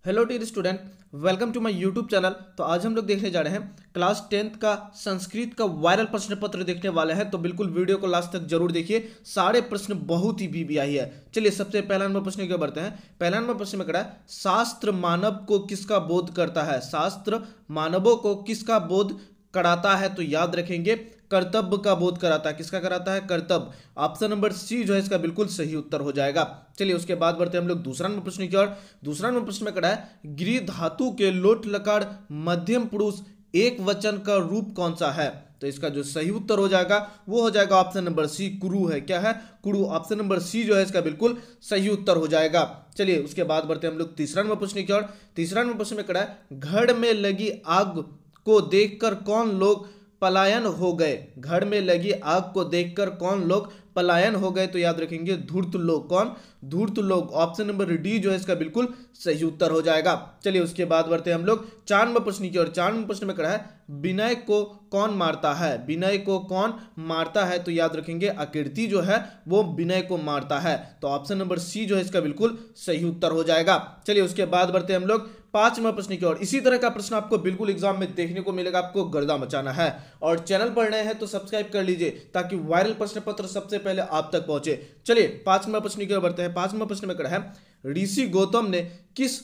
Hello dear student, welcome to my YouTube channel. तो आज हम लोग देखने जा रहे हैं क्लास 10th का संस्कृत का वायरल प्रश्न पत्र देखने वाले हैं। तो बिल्कुल वीडियो को लास्ट तक जरूर देखिए, सारे प्रश्न बहुत ही वीवीआई है। चलिए सबसे पहला नंबर प्रश्न की ओर बढ़ते हैं। पहला नंबर प्रश्न में करा है, शास्त्र मानव को किसका बोध करता है? शास्त्र मानवों को किसका बोध कराता है? तो याद रखेंगे कर्तव्य का बोध कराता है। किसका कराता है? कर्तव्य। ऑप्शन नंबर सी जो है इसका बिल्कुल सही उत्तर हो जाएगा। चलिए उसके बाद बढ़ते हैं हम लोग दूसरा नंबर प्रश्न की ओर। दूसरा नंबर प्रश्न में करा है, गृह धातु के लोट लकार मध्यम पुरुष एक वचन का रूप कौन सा है? तो इसका जो सही उत्तर हो जाएगा वो हो जाएगा ऑप्शन नंबर सी, कुरु है। क्या है? कुरु। ऑप्शन नंबर सी जो है इसका बिल्कुल सही उत्तर हो जाएगा। चलिए उसके बाद बढ़ते हैं हम लोग तीसरा नंबर प्रश्न की ओर। तीसरा नंबर प्रश्न में करा है, घर में लगी आग को देखकर कौन लोग पलायन हो गए? घर में लगी आग को देखकर कौन लोग पलायन हो गए? तो याद रखेंगे धूर्त लोग। कौन? धूर्त लोग। ऑप्शन नंबर डी जो है इसका बिल्कुल सही उत्तर हो जाएगा। चलिए उसके बाद बढ़ते हैं हम लोग 4 नंबर प्रश्न की ओर। 4 नंबर प्रश्न में करा है, विनय को कौन मारता है? विनय को कौन मारता है? तो याद रखेंगे आकृति जो है वो विनय को मारता है। तो ऑप्शन नंबर सी जो है इसका बिल्कुल सही उत्तर हो जाएगा। चलिए उसके बाद बढ़ते हैं हम लोग 5 नंबर प्रश्न की ओर। इसी तरह का प्रश्न आपको बिल्कुल एग्जाम में देखने को मिलेगा, आपको गर्दा मचाना है। और चैनल पर नए हैं तो सब्सक्राइब कर लीजिए ताकि वायरल प्रश्न पत्र सबसे पहले आप तक पहुंचे। चलिए 5 नंबर प्रश्न की ओर बढ़ते हैं। 5 नंबर प्रश्न में करा है, ऋषि गौतम ने किस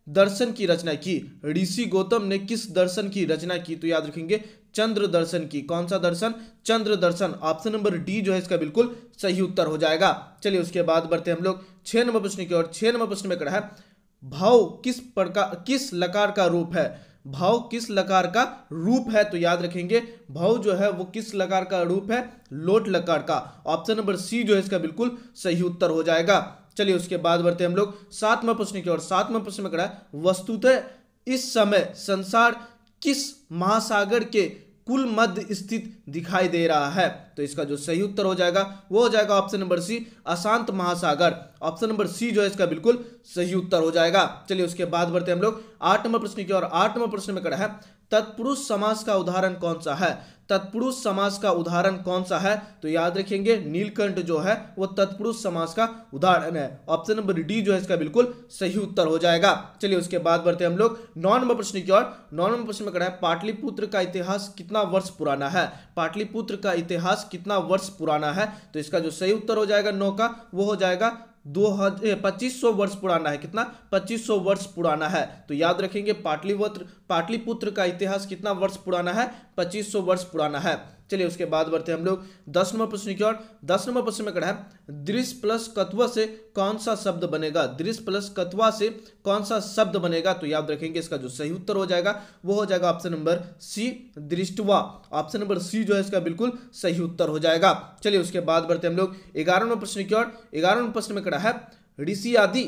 दर्शन की रचना की? ऋषि गौतम ने किस दर्शन की रचना की? तो याद रखेंगे चंद्र दर्शन की। कौन सा दर्शन? चंद्र दर्शन। ऑप्शन नंबर डी जो है इसका बिल्कुल सही उत्तर हो जाएगा। चलिए उसके बाद बढ़ते हैं हम लोग 6 नंबर प्रश्न की ओर। 6 नंबर प्रश्न में करा है, भाव किस लकार का रूप है? भाव किस लकार का रूप है? तो याद रखेंगे भाव जो है वो किस लकार का रूप है? लोट लकार का। ऑप्शन नंबर सी जो है इसका बिल्कुल सही उत्तर हो जाएगा। चलिए उसके बाद बढ़ते हैं हम लोग 7वें प्रश्न की ओर। 7वें प्रश्न में करा है, वस्तुतः इस समय संसार किस महासागर के कुल मध्य स्थित दिखाई दे रहा है? तो इसका जो सही उत्तर हो जाएगा वो हो जाएगा ऑप्शन नंबर सी, अशांत महासागर। ऑप्शन नंबर सी जो है इसका बिल्कुल सही उत्तर हो जाएगा। चलिए उसके बाद बढ़ते हैं हम लोग 8 नंबर प्रश्न की ओर। 8 नंबर प्रश्न में करा है, तत्पुरुष समास का उदाहरण कौन सा है? तत्पुरुष समास का उदाहरण कौन सा है? तो याद रखेंगे नीलकंठ जो है वो तत्पुरुष समास का उदाहरण है। ऑप्शन नंबर डी जो है इसका बिल्कुल सही उत्तर हो जाएगा। चलिए उसके बाद बढ़ते हैं हम लोग 9 नंबर प्रश्न की ओर। 9 नंबर प्रश्न में करा है, पाटलिपुत्र का इतिहास कितना वर्ष पुराना है? पाटलिपुत्र का इतिहास कितना वर्ष पुराना है? तो इसका जो सही उत्तर हो जाएगा 9 का वो हो जाएगा 2500 वर्ष पुराना है। कितना? 2500 वर्ष पुराना है। तो याद रखेंगे पाटलिपुत्र का इतिहास कितना वर्ष पुराना है? 2500 वर्ष पुराना है। चलिए उसके बाद बढ़ते हैं हम लोग 10 नंबर प्रश्न की ओर। 10 नंबर प्रश्न में करा है, दृश्य प्लस कत्वा से कौन सा शब्द बनेगा? दृश्य प्लस कत्वा से कौन सा शब्द बनेगा? तो याद रखेंगे इसका जो सही उत्तर हो जाएगा वो हो जाएगा ऑप्शन नंबर सी, दृष्टवा। ऑप्शन नंबर सी जो है इसका बिल्कुल सही उत्तर हो जाएगा। चलिए उसके बाद बढ़ते हैं हम लोग 11 नंबर प्रश्न की ओर। 11 नंबर प्रश्न में करा है, ऋषि आदि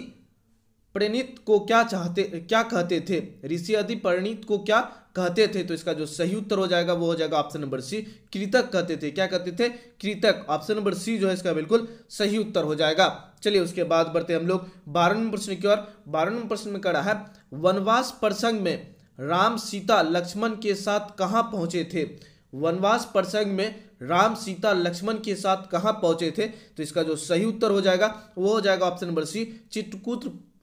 परिणीत को क्या कहते थे? ऋषि आदि परिणीत को क्या कहते थे? तो इसका जो सही उत्तर हो जाएगा वो हो जाएगा ऑप्शन नंबर सी, कृतक कहते थे। क्या कहते थे? कृतक। ऑप्शन नंबर सी जो है इसका बिल्कुल सही उत्तर हो जाएगा। चलिए उसके बाद बढ़ते हैं हम लोग 12 नंबर प्रश्न की ओर। 12 नंबर प्रश्न में करा है, वनवास प्रसंग में राम सीता लक्ष्मण के साथ कहां पहुंचे थे? वनवास प्रसंग में राम सीता लक्ष्मण के साथ कहां पहुंचे थे? तो इसका जो सही उत्तर हो जाएगा वो हो जाएगा ऑप्शन नंबर सी,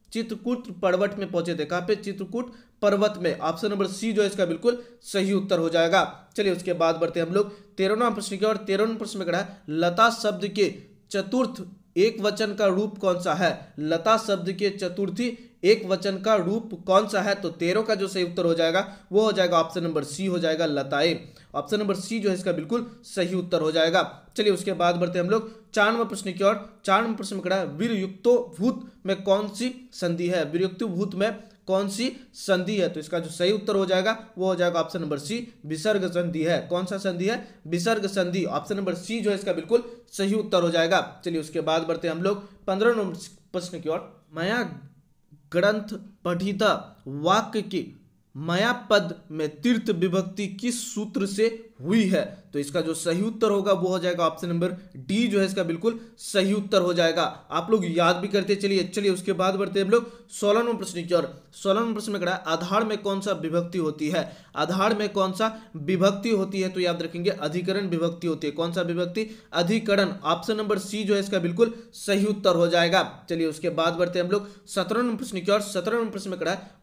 चित्रकूट पर्वत में पहुंचे थे। कहां पे? चित्रकूट पर्वत में। ऑप्शन नंबर सी जो है इसका बिल्कुल सही उत्तर हो जाएगा। चलिए उसके बाद बढ़ते हैं हम लोग 13वां प्रश्न की ओर। 13वां प्रश्न में करा है, लता शब्द के चतुर्थ एक वचन का रूप कौन सा है? लता शब्द के चतुर्थी एक वचन का रूप कौन सा है? तो 13 का जो सही उत्तर हो जाएगा वो हो जाएगा ऑप्शन नंबर सी, हो जाएगा लताएं। ऑप्शन नंबर सी जो है इसका बिल्कुल सही उत्तर हो जाएगा। चलिए उसके बाद बढ़ते हैं हम लोग 4 नंबर प्रश्न की ओर। 4 नंबर प्रश्न में करा है, वीरयुक्तो भूत में कौन सी संधि है? वीरयुक्तो भूत में कौन सी संधि है? तो इसका जो सही उत्तर हो जाएगा वो हो जाएगा ऑप्शन नंबर सी, विसर्ग संधि है। कौन सा संधि है? विसर्ग संधि। ऑप्शन नंबर सी जो है इसका बिल्कुल सही उत्तर हो जाएगा। चलिए उसके बाद बढ़ते हैं हम लोग 15 नंबर प्रश्न की ओर। माया ग्रंथ पठिता वाक्य की माया पद में तीर्थ विभक्ति किस सूत्र से हुई है। तो इसका जो सही उत्तर होगा वो हो जाएगा ऑप्शन नंबर डी जो है इसका बिल्कुल सही उत्तर हो जाएगा। आप लोग याद भी करते चलिए उसके बाद बढ़ते हैं हम लोग 16वां प्रश्न की ओर। 16वां प्रश्न में कह रहा है आधार में कौन सा विभक्ति होती है। आधार में कौन सा विभक्ति होती है, तो याद रखेंगे अधिकरण विभक्ति होती है। कौन सा विभक्ति? अधिकरण। ऑप्शन नंबर सी जो है इसका बिल्कुल सही उत्तर हो जाएगा। चलिए उसके बाद बढ़ते हैं हम लोग 17वें प्रश्न की ओर। 17वें प्रश्न में कह रहा है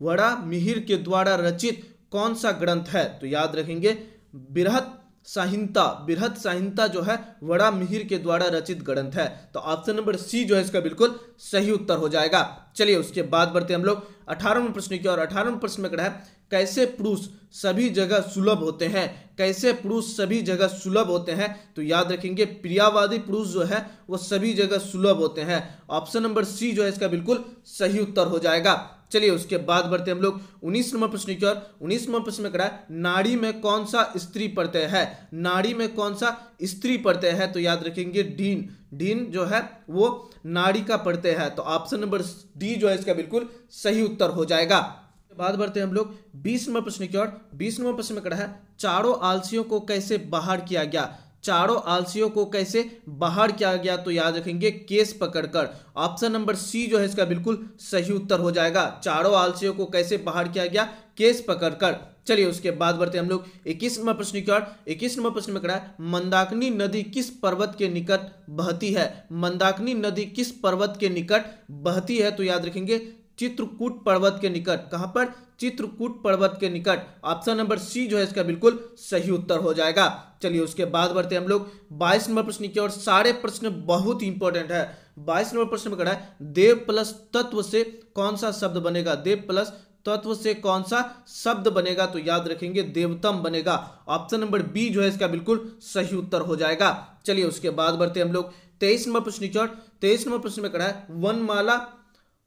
वड़ा मिहिर के द्वारा रचित कौन सा ग्रंथ है, तो याद रखेंगे बृहत संहिता। बृहत संहिता जो है वड़ा मिहिर के द्वारा रचित ग्रंथ है। तो ऑप्शन नंबर सी जो है इसका बिल्कुल सही उत्तर हो जाएगा। चलिए उसके बाद बढ़ते हम लोग 18वें प्रश्न की ओर। 18वें प्रश्न में कहा है कैसे पुरुष सभी जगह सुलभ होते हैं। कैसे पुरुष सभी जगह सुलभ होते हैं, तो याद रखेंगे प्रियावादी पुरुष जो है वो सभी जगह सुलभ होते हैं। ऑप्शन नंबर सी जो है इसका बिल्कुल सही उत्तर हो जाएगा। चलिए उसके बाद बढ़ते हम लोग 19वें प्रश्न की ओर। 19वें प्रश्न में कह रहा है नाड़ी में कौन सा स्त्री प्रत्यय है। नाड़ी में कौन सा स्त्री प्रत्यय है, तो याद रखेंगे डीन। डीन जो है वो नाड़ी का प्रत्यय है। तो ऑप्शन नंबर डी जो है इसका बिल्कुल सही उत्तर हो जाएगा। बाद बढ़ते हैं हम लोग 20वें प्रश्न की ओर। 20वें प्रश्न में कह रहा है चारों आलसियों को कैसे बाहर किया गया। चारों आलसियों को कैसे बाहर किया गया, तो याद रखेंगे केस पकड़कर। ऑप्शन नंबर सी जो है इसका बिल्कुल सही उत्तर हो जाएगा। चारों आलसियों को कैसे बाहर किया गया, केस पकड़कर। चलिए उसके बाद बढ़ते हम लोग 21वें प्रश्न की ओर। 21वें प्रश्न में कह रहा है मंदाकिनी नदी किस पर्वत के निकट बहती है। मंदाकिनी नदी किस पर्वत के निकट बहती है, तो याद रखेंगे चित्रकूट पर्वत के निकट। कहां पर? चित्रकूट पर्वत के निकट। ऑप्शन नंबर सी जो है इसका बिल्कुल सही उत्तर हो जाएगा। चलिए उसके बाद बढ़ते हम लोग 22 नंबर प्रश्न की ओर। सारे प्रश्न बहुत इंपॉर्टेंट है। 22 नंबर प्रश्न में कह रहा है देव प्लस तत्व से कौन सा शब्द बनेगा। देव प्लस तत्व से कौन सा शब्द बनेगा, तो याद रखेंगे देवतम बनेगा। ऑप्शन नंबर बी जो है इसका बिल्कुल सही उत्तर हो जाएगा। चलिए उसके बाद बढ़ते हम लोग 23 नंबर प्रश्न की ओर। 23 नंबर प्रश्न में कह रहा है वनमाला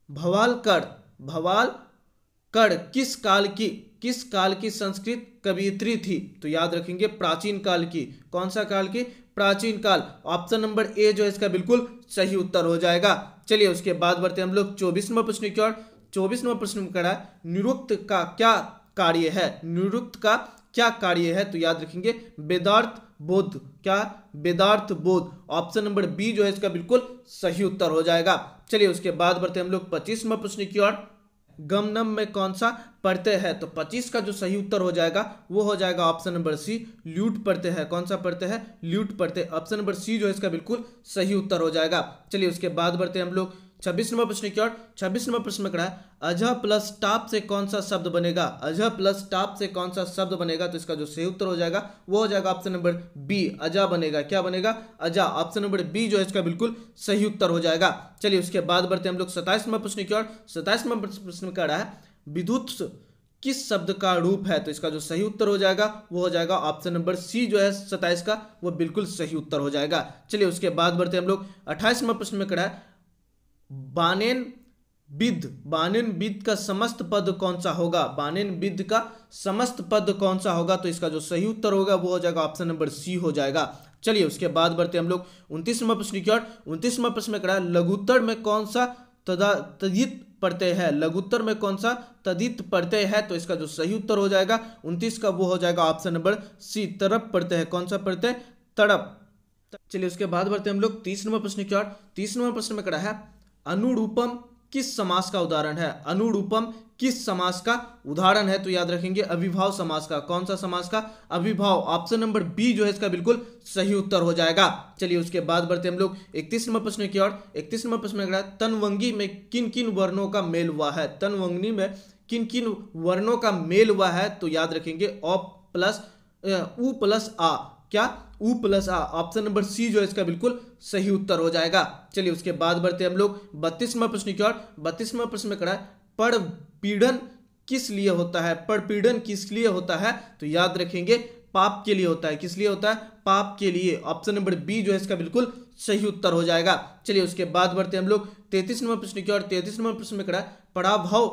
भवालकर किस काल की संस्कृत कवियत्री थी, तो याद रखेंगे प्राचीन काल की। कौन सा काल की? प्राचीन काल। ऑप्शन नंबर ए जो है इसका बिल्कुल सही उत्तर हो जाएगा। चलिए उसके बाद बढ़ते हम लोग 24वें प्रश्न की ओर। 24वें प्रश्न में कह रहा है निरुक्त का क्या कार्य है। निरुक्त का क्या कार्य है, तो याद रखेंगे वेदार्थ बोध। क्या? वेदार्थ बोध। ऑप्शन नंबर बी जो है इसका बिल्कुल सही उत्तर हो जाएगा। चलिए उसके बाद बढ़ते हम लोग 25वें प्रश्न की ओर। गमनम में कौन सा प्रत्यय है, तो 25 का जो सही उत्तर हो जाएगा वो हो जाएगा ऑप्शन नंबर सी ल्यूट प्रत्यय है। कौन सा प्रत्यय है? ल्यूट प्रत्यय। ऑप्शन नंबर सी जो है इसका बिल्कुल सही उत्तर हो जाएगा। चलिए उसके बाद बढ़ते हम लोग 26वें प्रश्न की ओर। 26वें प्रश्न में कहा है अजह प्लस टाप से कौन सा शब्द बनेगा। अजह प्लस टाप से कौन सा शब्द बनेगा, तो इसका जो सही उत्तर हो जाएगा वो हो जाएगा ऑप्शन नंबर बी अजा बनेगा। क्या बनेगा? अजा। ऑप्शन नंबर बी जो है इसका बिल्कुल सही उत्तर हो जाएगा। चलिए उसके बाद बढ़ते हम लोग 27वें प्रश्न की ओर। 27वें प्रश्न में कह रहा है विद्युत किस शब्द का रूप है, तो इसका जो सही उत्तर हो जाएगा वो हो जाएगा ऑप्शन नंबर सी जो है 27 का वो बिल्कुल सही उत्तर हो जाएगा। चलिए उसके बाद बढ़ते हम लोग 28वें प्रश्न में कह रहा है बानेन विद का समस्त पद कौन सा होगा। बानेन विद का समस्त पद कौन सा होगा, तो इसका जो सही उत्तर होगा वो हो जाएगा ऑप्शन नंबर सी हो जाएगा। चलिए उसके बाद बढ़ते हम लोग 29वें प्रश्न की ओर। 29वें प्रश्न में कह रहा है लघुत्तर में कौन सा तदित प्रत्यय है। लघुत्तर में कौन सा तदित प्रत्यय है, तो इसका जो सही उत्तर हो जाएगा 29 का वो हो जाएगा ऑप्शन नंबर सी तड़प प्रत्यय है। कौन सा प्रत्यय? तड़प। चलिए उसके बाद बढ़ते हम लोग 30वें प्रश्न की ओर। 30वें प्रश्न में कह रहा है अनुरूपम किस समास का उदाहरण है। अनुरूपम किस समास का उदाहरण है, तो याद रखेंगे अविभाव समास का। कौन सा समास का? अविभाव। ऑप्शन नंबर बी जो है इसका बिल्कुल सही उत्तर हो जाएगा। चलिए उसके बाद बढ़ते हम लोग 31वें प्रश्न की ओर। 31वें प्रश्न में कह रहा है तनवंगी में किन किन वर्णों का मेल हुआ है। तनवंगी में किन किन वर्णों का मेल हुआ है, तो याद रखेंगे उ प्लस आ। क्या? उ प्लस आ। ऑप्शन नंबर सी जो है इसका बिल्कुल सही उत्तर हो जाएगा। चलिए उसके बाद बढ़ते हम लोग 32वें प्रश्न की ओर। 32वें प्रश्न में कह रहा है परपीड़न किस लिए होता है। परपीड़न किस लिए होता है, तो याद रखेंगे पाप के लिए होता है। किस लिए होता है? पाप के लिए। ऑप्शन नंबर बी जो है इसका बिल्कुल सही उत्तर हो जाएगा। चलिए उसके बाद बढ़ते हम लोग 33वें प्रश्न की ओर। 33वें प्रश्न में कह रहा है पराभव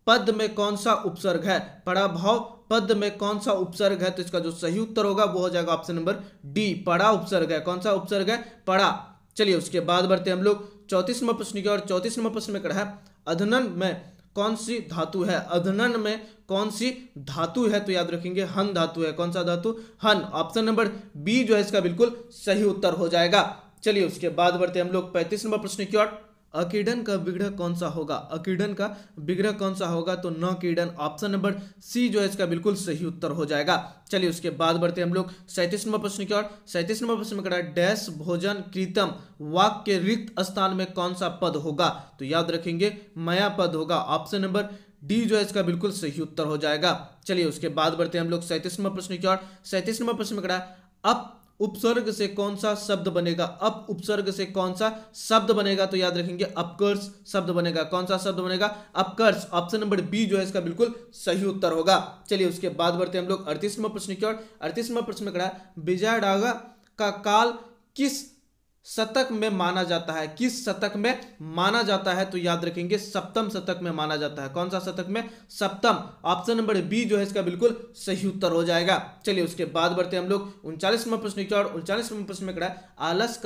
पद में कौन सा उपसर्ग है। पराभव पद में कौन सा उपसर्ग है, तो इसका जो सही उत्तर होगा वो हो जाएगा ऑप्शन नंबर डी पड़ा उपसर्ग है। कौन सा उपसर्ग है? पड़ा। चलिए उसके बाद बढ़ते हम लोग 34वें प्रश्न की ओर। 34वें प्रश्न में कहा है अधनन में कौन सी धातु है? अधनन में कौन सी धातु है? तो याद रखेंगे हन धातु है। कौन सा धातु? हन। ऑप्शन नंबर बी जो है इसका बिल्कुल सही उत्तर हो जाएगा। चलिए उसके बाद बढ़ते हम लोग 35 नंबर प्रश्न की ओर। अकीडन का विग्रह कौन सा होगा? अकीडन का विग्रह कौन सा होगा? तो न कीडन। ऑप्शन नंबर सी जो है इसका बिल्कुल सही उत्तर हो जाएगा। चलिए उसके बाद बढ़ते हम लोग 37 नंबर प्रश्न की ओर। 37 नंबर प्रश्न में कह रहा है डैश भोजन कृतम वाक्य के रिक्त स्थान में कौन सा पद होगा? तो याद रखेंगे मया पद होगा। ऑप्शन नंबर डी जो है इसका बिल्कुल सही उत्तर हो जाएगा। चलिए उसके बाद बढ़ते हम लोग 37 नंबर प्रश्न की ओर। 37 नंबर प्रश्न में कह रहा है अप उपसर्ग से कौन सा शब्द बनेगा? अप उपसर्ग से कौन सा शब्द बनेगा? तो याद रखेंगे अपकर्ष शब्द बनेगा। कौन सा शब्द बनेगा? अपकर्ष। ऑप्शन नंबर बी जो है इसका बिल्कुल सही उत्तर होगा। चलिए उसके बाद बढ़ते हम लोग 38 नंबर प्रश्न की ओर। 38 नंबर प्रश्न में कह रहा है विजयडागा का काल किस शतक में माना जाता है? किस शतक में माना जाता है? तो याद रखेंगे सप्तम शतक में माना जाता है। कौन सा शतक में? सप्तम। ऑप्शन नंबर बी जो है इसका बिल्कुल सही उत्तर हो जाएगा। चलिए उसके बाद बढ़ते हम लोग 39 नंबर प्रश्न की ओर। 39 नंबर प्रश्न में कह रहा है आलस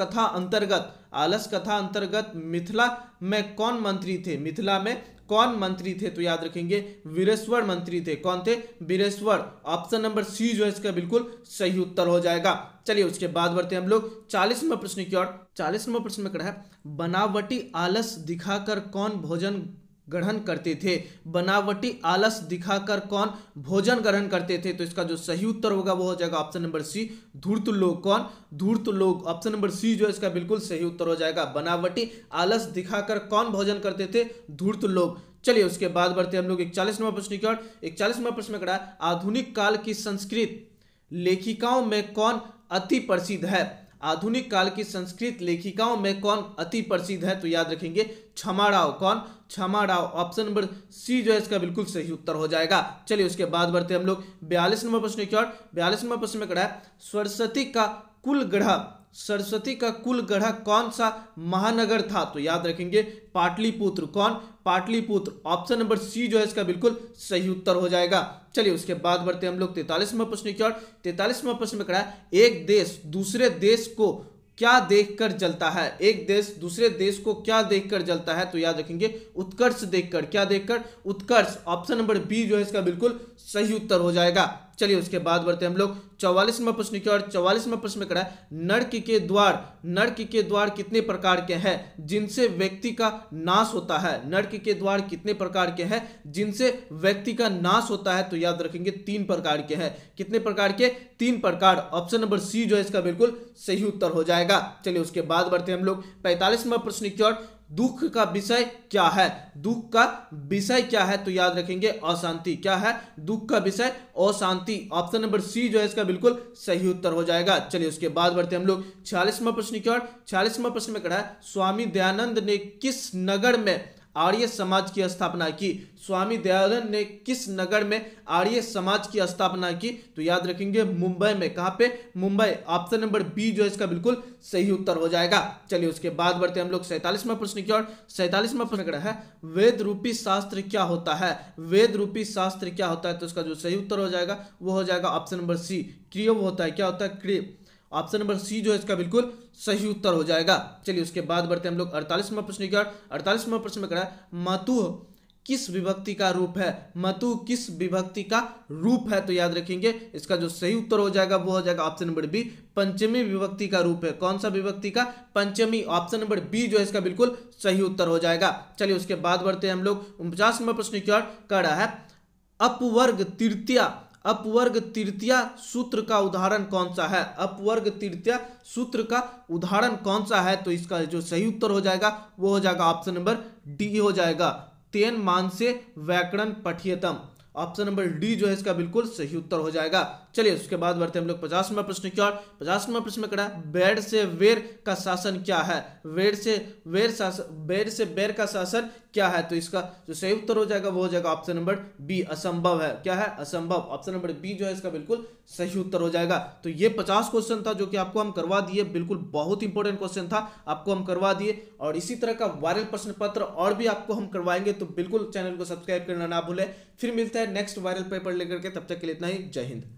कथा अंतर्गत मिथिला में कौन मंत्री थे? मिथिला में कौन मंत्री थे? तो याद रखेंगे वीरेश्वर मंत्री थे। कौन थे? वीरेश्वर। ऑप्शन नंबर सी जो है इसका बिल्कुल सही उत्तर हो जाएगा। चलिए उसके बाद बढ़ते हम लोग 40 नंबर प्रश्न की ओर। 40 नंबर प्रश्न में कह रहा है बनावटी आलस दिखाकर कौन भोजन ग्रहण करते थे? बनावटी आलस दिखाकर कौन भोजन ग्रहण करते थे? तो इसका जो सही उत्तर होगा वो हो जाएगा ऑप्शन नंबर सी धूर्त लोग। कौन? धूर्त लोग। ऑप्शन नंबर सी जो है इसका बिल्कुल सही उत्तर हो जाएगा। बनावटी आलस दिखाकर कौन भोजन करते थे? धूर्त लोग। चलिए उसके बाद बढ़ते हम लोग 41 नंबर प्रश्न की ओर। 41 नंबर प्रश्न में कह रहा है आधुनिक काल की संस्कृत लेखिकाओं में कौन अति प्रसिद्ध है? आधुनिक काल की संस्कृत लेखिकाओं में कौन अति प्रसिद्ध है? तो याद रखेंगे क्षमा राव। कौन? क्षमा राव। ऑप्शन नंबर सी जो है इसका बिल्कुल सही उत्तर हो जाएगा। चलिए उसके बाद बढ़ते हम लोग 42 नंबर प्रश्न की ओर। 42 नंबर प्रश्न में कह रहा है सरस्वती का कुल गढ़ कौन सा महानगर था? तो याद रखेंगे पाटलिपुत्र। कौन? पाटलिपुत्र। ऑप्शन नंबर सी जो है इसका बिल्कुल सही उत्तर हो जाएगा। चलिए उसके बाद बढ़ते हम लोग 43 नंबर प्रश्न की ओर। 43 नंबर प्रश्न में कह रहा है एक देश दूसरे देश को क्या देखकर जलता है? एक देश दूसरे देश को क्या देखकर जलता है? तो याद रखेंगे उत्कर्ष देखकर। क्या देखकर? उत्कर्ष। ऑप्शन नंबर बी जो है इसका बिल्कुल सही उत्तर हो जाएगा। चलिए उसके बाद बढ़ते हम लोग 44 नंबर प्रश्न की ओर। 44 नंबर प्रश्न में कह रहा है नर्क के द्वार कितने प्रकार के हैं जिनसे व्यक्ति का नाश होता है? नर्क के द्वार कितने प्रकार के हैं जिनसे व्यक्ति का नाश होता है? तो याद रखेंगे 3 प्रकार के हैं। कितने प्रकार के? 3 प्रकार। ऑप्शन नंबर सी जो है इसका बिल्कुल सही उत्तर हो जाएगा। चलिए उसके बाद बढ़ते हम लोग 45 नंबर प्रश्न की ओर। दुख का विषय क्या है? दुख का विषय क्या है? तो याद रखेंगे अशांति। क्या है? दुख का विषय अशांति। ऑप्शन नंबर सी जो है इसका बिल्कुल सही उत्तर हो जाएगा। चलिए उसके बाद बढ़ते हम लोग 46वां प्रश्न की ओर। 46वां प्रश्न में कह रहा है स्वामी दयानंद ने किस नगर में आर्य समाज की स्थापना की? स्वामी दयानंद ने किस नगर में आर्य समाज की स्थापना की? तो याद रखेंगे मुंबई में। कहां पे? मुंबई। ऑप्शन नंबर बी जो है इसका बिल्कुल सही उत्तर हो जाएगा। चलिए उसके बाद बढ़ते हम लोग 47वां प्रश्न की ओर। 47वां प्रश्न है वेद रूपी शास्त्र क्या होता है? वेद रूपी शास्त्र क्या होता है? तो इसका जो सही उत्तर हो जाएगा वो हो जाएगा ऑप्शन नंबर सी क्रिय होता है। क्या होता है? क्रिय। ऑप्शन नंबर सी जो है इसका बिल्कुल सही उत्तर हो जाएगा। चलिए उसके बाद बढ़ते हम लोग 48वां प्रश्न की ओर। 48वां प्रश्न में कह रहा है मतु किस विभक्ति का रूप है? मतु किस विभक्ति का रूप है? तो याद रखेंगे इसका जो सही उत्तर हो जाएगा वो हो जाएगा ऑप्शन नंबर बी पंचमी विभक्ति का रूप है। कौन सा विभक्ति का? पंचमी। ऑप्शन नंबर बी जो है इसका बिल्कुल सही उत्तर हो जाएगा। चलिए उसके बाद बढ़ते हम लोग 49वां प्रश्न की ओर। कह रहा है अपवर्ग तृतीया सूत्र का उदाहरण कौन सा है? अपवर्ग तृतीया सूत्र का उदाहरण कौन सा है? तो इसका जो सही उत्तर हो जाएगा वो हो जाएगा ऑप्शन नंबर डी हो जाएगा तेन मानसे व्याकरण पठियतम। ऑप्शन नंबर डी जो है इसका बिल्कुल सही उत्तर हो जाएगा। चलिए उसके बाद बढ़ते हम लोग 50वां प्रश्न की ओर। 50वां प्रश्न में कह रहा है बैर से वेर का शासन क्या है? बैर से बैर का शासन क्या है? तो इसका जो सही उत्तर हो जाएगा वो हो जाएगा ऑप्शन नंबर बी असंभव है। क्या है? असंभव। ऑप्शन नंबर बी जो है इसका बिल्कुल सही उत्तर हो जाएगा। तो ये 50 क्वेश्चन था जो कि आपको हम करवा दिए। बिल्कुल बहुत इंपॉर्टेंट क्वेश्चन था, आपको हम करवा दिए। और इसी तरह का वायरल प्रश्न पत्र और भी आपको हम करवाएंगे, तो बिल्कुल चैनल को सब्सक्राइब करना ना भूलें। फिर मिलता है नेक्स्ट वायरल पेपर लेकर के, तब तक के लिए इतना ही। जय हिंद।